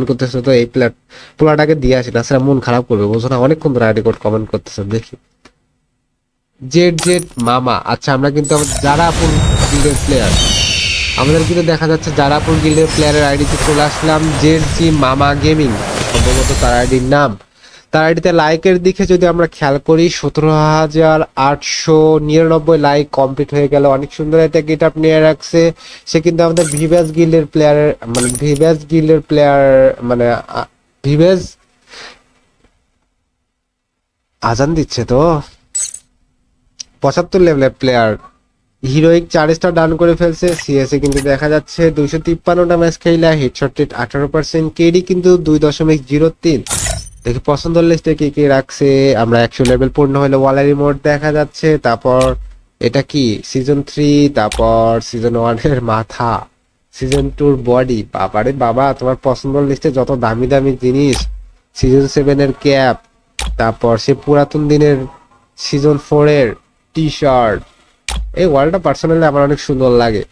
করতেছে তো এই পোলাটাকে দিয়ে আসি, তাছাড়া মন খারাপ করবে, বুঝো না? অনেকক্ষণ ধরে আইডি কোড কমেন্ট করতেছে। দেখি জেড জেড মামা। আচ্ছা আমরা কিন্তু জারাপুর গিল্ডের প্লেয়ার, আমাদের কিন্তু দেখা যাচ্ছে জারাপুর গিল্ডের প্লেয়ারের আইডিতে চলে আসলাম। জেড জি মামা গেমিং সম্ভবত তার আইডির নাম। তার আইডিতে লাইকের দিকে যদি আমরা খেয়াল করি 17,899 লাইক কমপ্লিট হয়ে গেল। অনেক সুন্দর একটা গেট আপ নিয়ে রাখছে। সে কিন্তু আমাদের ভিভ্যাস গিল্ডের প্লেয়ারের মানে ভিভ্যাস আজান দিচ্ছে তো। 75 লেভেলের প্লেয়ার, হিরোইক 4 স্টার ডান করে ফেলছে। সিএসএ কিন্তু দেখা যাচ্ছে 253টা ম্যাচ খেলা, হেডশট রেট 18%, কেডি কিন্তু 2.03। দেখি পছন্দ লিস্টে কি কি রাখছে। আমরা 100 লেভেল পূর্ণ হলে ওয়ালারি মোড দেখা যাচ্ছে। তারপর এটা কি সিজন 3, তারপর সিজন 1 এর মাথা, সিজন 2 এর বডি। বাবারে বাবা, তোমার পছন্দ লিস্টে যত দামি দামি জিনিস। সিজন 7 এর ক্যাপ, তারপর সে পুরাতন দিনের সিজন 4 এর টি শার্ট। এই ওয়ালটা পার্সোনালি আমার অনেক সুন্দর লাগে।